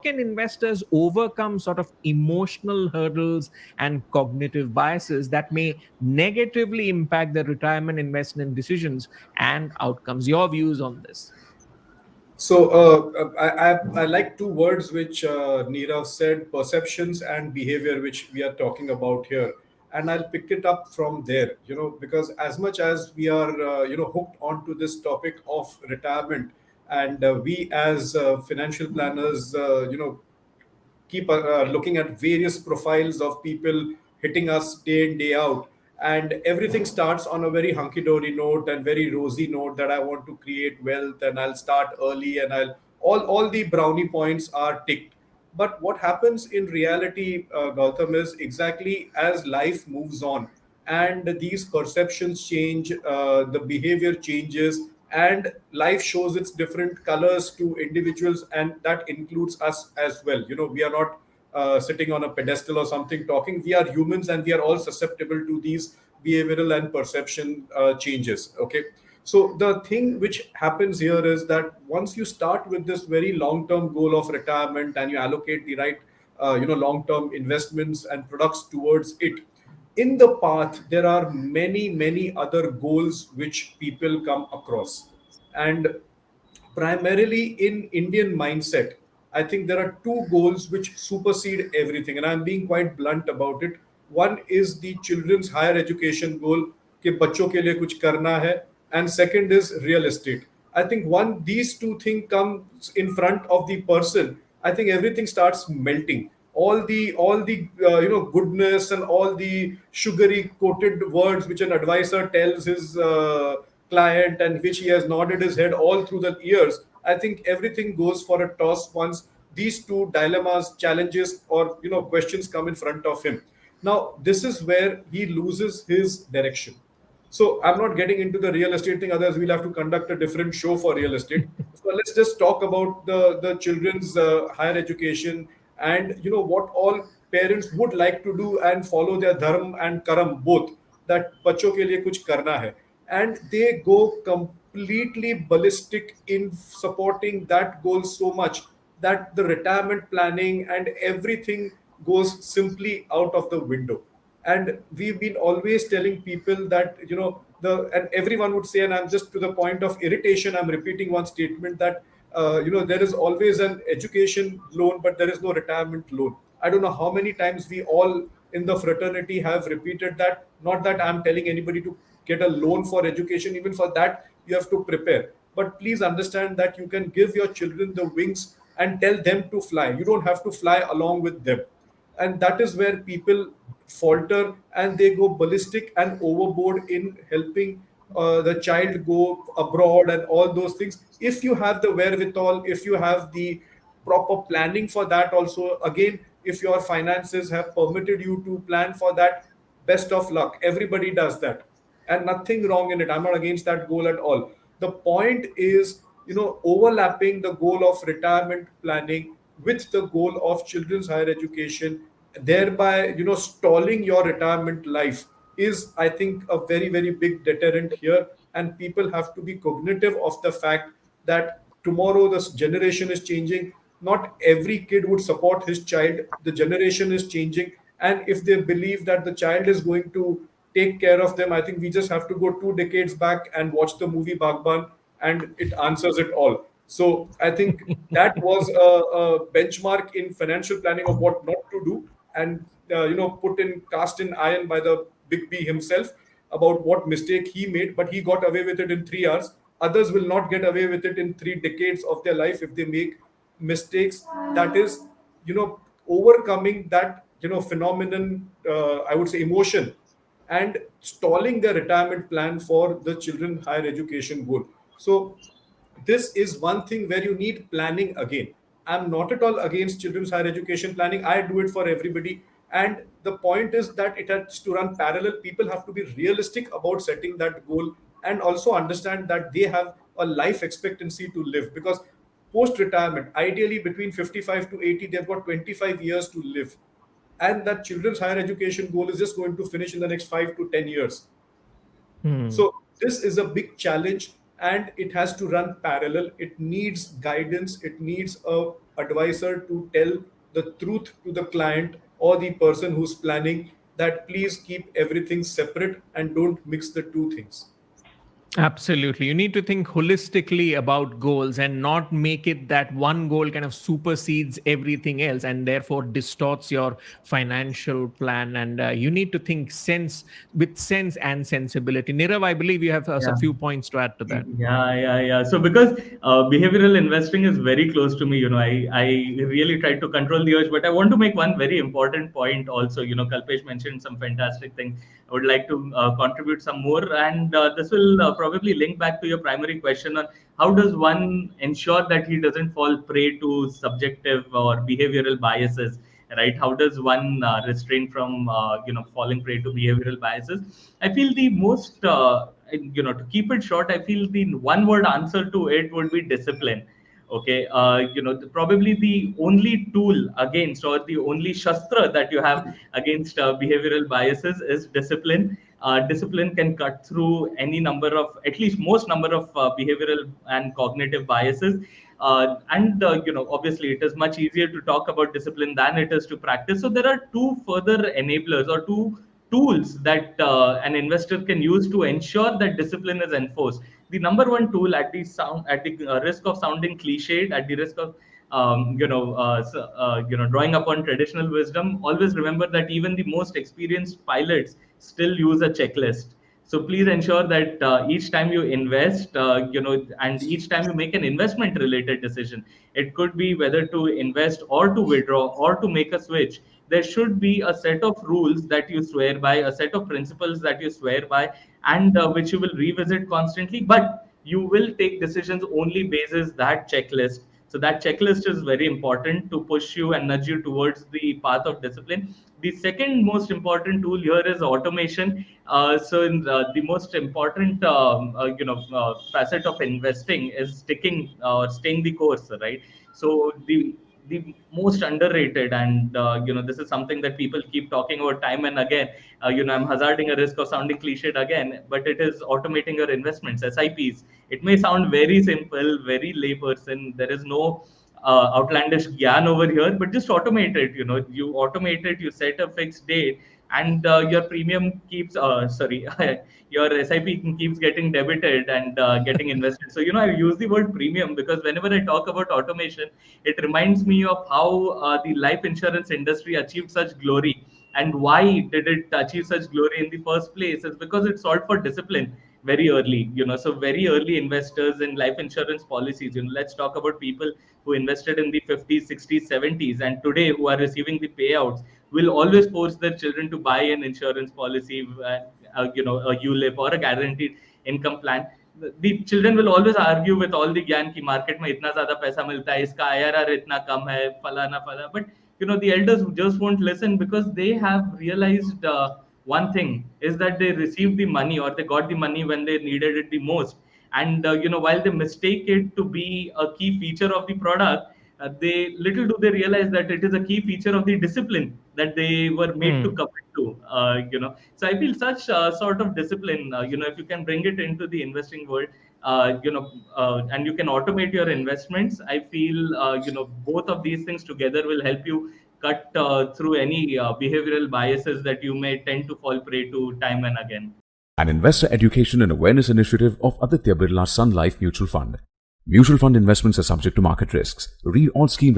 can investors overcome sort of emotional hurdles and cognitive biases that may negatively impact their retirement investment decisions and outcomes? Your views on this? So I like two words which Nirav said: perceptions and behavior, which we are talking about here. And I'll pick it up from there, because as much as we are, hooked onto this topic of retirement, and we as financial planners, keep looking at various profiles of people hitting us day in day out, and everything starts on a very hunky-dory note and very rosy note that I want to create wealth and I'll start early and I'll all the brownie points are ticked. But what happens in reality, Gautam, is exactly as life moves on and these perceptions change, the behavior changes, and life shows its different colors to individuals, and that includes us as well. We are not sitting on a pedestal or something talking. We are humans and we are all susceptible to these behavioral and perception changes. Okay. So the thing which happens here is that once you start with this very long-term goal of retirement and you allocate the right, long-term investments and products towards it, in the path there are many other goals which people come across, and primarily in Indian mindset, I think there are two goals which supersede everything, and I'm being quite blunt about it. One is the children's higher education goal, कि बच्चों के लिए कुछ करना है, and second is real estate. I think one these two things comes in front of the person, I think everything starts melting. All the goodness and all the sugary coated words which an advisor tells his client and which he has nodded his head all through the years, I think everything goes for a toss once these two dilemmas, challenges, or questions come in front of him. Now this is where he loses his direction. So I'm not getting into the real estate thing. Otherwise, we'll have to conduct a different show for real estate. So let's just talk about the children's higher education, and what all parents would like to do and follow their dharma and karam both. That बच्चों के लिए कुछ करना है, and they go completely ballistic in supporting that goal so much that the retirement planning and everything goes simply out of the window. And we've been always telling people that and everyone would say, and I'm just to the point of irritation, I'm repeating one statement that there is always an education loan but there is no retirement loan. I don't know how many times we all in the fraternity have repeated that. Not that I'm telling anybody to get a loan for education. Even for that you have to prepare, but please understand that you can give your children the wings and tell them to fly. You don't have to fly along with them. And that is where people falter and they go ballistic and overboard in helping the child go abroad and all those things. If you have the wherewithal, if you have the proper planning for that also, again, if your finances have permitted you to plan for that, best of luck. Everybody does that and nothing wrong in it. I'm not against that goal at all. The point is, overlapping the goal of retirement planning with the goal of children's higher education, thereby stalling your retirement life, is, I think, a very big deterrent here. And people have to be cognitive of the fact that tomorrow this generation is changing. Not every kid would support his child. The generation is changing, and if they believe that the child is going to take care of them, I think we just have to go 2 decades back and watch the movie Bagban, and it answers it all. So I think that was a benchmark in financial planning of what not to do, and put in cast in iron by the big B himself about what mistake he made, but he got away with it in 3 hours. Others will not get away with it in 3 decades of their life if they make mistakes. That is, overcoming that phenomenon, I would say emotion, and stalling their retirement plan for the children higher education goal. So this is one thing where you need planning again. I'm not at all against children's higher education planning. I do it for everybody. And the point is that it has to run parallel. People have to be realistic about setting that goal and also understand that they have a life expectancy to live, because post retirement, ideally between 55 to 80, they've got 25 years to live. And that children's higher education goal is just going to finish in the next 5 to 10 years. Hmm. So this is a big challenge, and it has to run parallel. It needs guidance. It needs a advisor to tell the truth to the client or the person who's planning, that please keep everything separate and don't mix the two things. Absolutely. You need to think holistically about goals and not make it that one goal kind of supersedes everything else and therefore distorts your financial plan. And you need to think with sense and sensibility. Nirav, I believe you have a Yeah. few points to add to that. Yeah. So because behavioral investing is very close to me, I really try to control the urge, but I want to make one very important point also. Kalpesh mentioned some fantastic thing. I would like to contribute some more, and this will probably link back to your primary question on how does one ensure that he doesn't fall prey to subjective or behavioral biases, right? How does one restrain from falling prey to behavioral biases? I feel the most to keep it short, I feel the one word answer to it would be discipline. Okay, probably the only tool against, or the only shastra that you have against behavioral biases is discipline. Discipline can cut through any number of, at least most number of behavioral and cognitive biases. And obviously it is much easier to talk about discipline than it is to practice. So there are two further enablers, or two tools that an investor can use to ensure that discipline is enforced. The number one tool, at the risk of sounding cliched, at the risk of drawing upon traditional wisdom, always remember that even the most experienced pilots still use a checklist. So please ensure that each time you invest, and each time you make an investment related decision, it could be whether to invest or to withdraw or to make a switch. There should be a set of rules that you swear by, a set of principles that you swear by, and which you will revisit constantly. But you will take decisions only basis that checklist. So that checklist is very important to push you and nudge you towards the path of discipline. The second most important tool here is automation. So in the most important facet of investing is sticking or staying the course, right? So the most underrated, and this is something that people keep talking about time and again. I'm hazarding a risk of sounding cliched again, but it is automating your investments, SIPs. It may sound very simple, very layperson. There is no outlandish gyan over here, but just automate it. You automate it, you set a fixed date, and your premium keeps sorry your SIP keeps getting debited and getting invested. So I use the word premium because whenever I talk about automation, it reminds me of how the life insurance industry achieved such glory. And why did it achieve such glory in the first place? Is because it sought for discipline very early. So very early investors in life insurance policies. Let's talk about people who invested in the 50s, 60s, 70s, and today who are receiving the payouts, will always force their children to buy an insurance policy, a ULIP or a guaranteed income plan. The children will always argue with all the ज्ञान की market में इतना ज़्यादा पैसा मिलता है, इसका IRR इतना कम है, फलाना फला. But the elders just won't listen because they have realized one thing is that they received the money, or they got the money when they needed it the most. And while they mistake it to be a key feature of the product, they little do they realize that it is a key feature of the discipline that they were made to commit to. So I feel such sort of discipline, if you can bring it into the investing world, and you can automate your investments, I feel both of these things together will help you cut through any behavioral biases that you may tend to fall prey to time and again. An investor education and awareness initiative of Aditya Birla Sun Life Mutual Fund. Mutual fund investments are subject to market risks. Read all scheme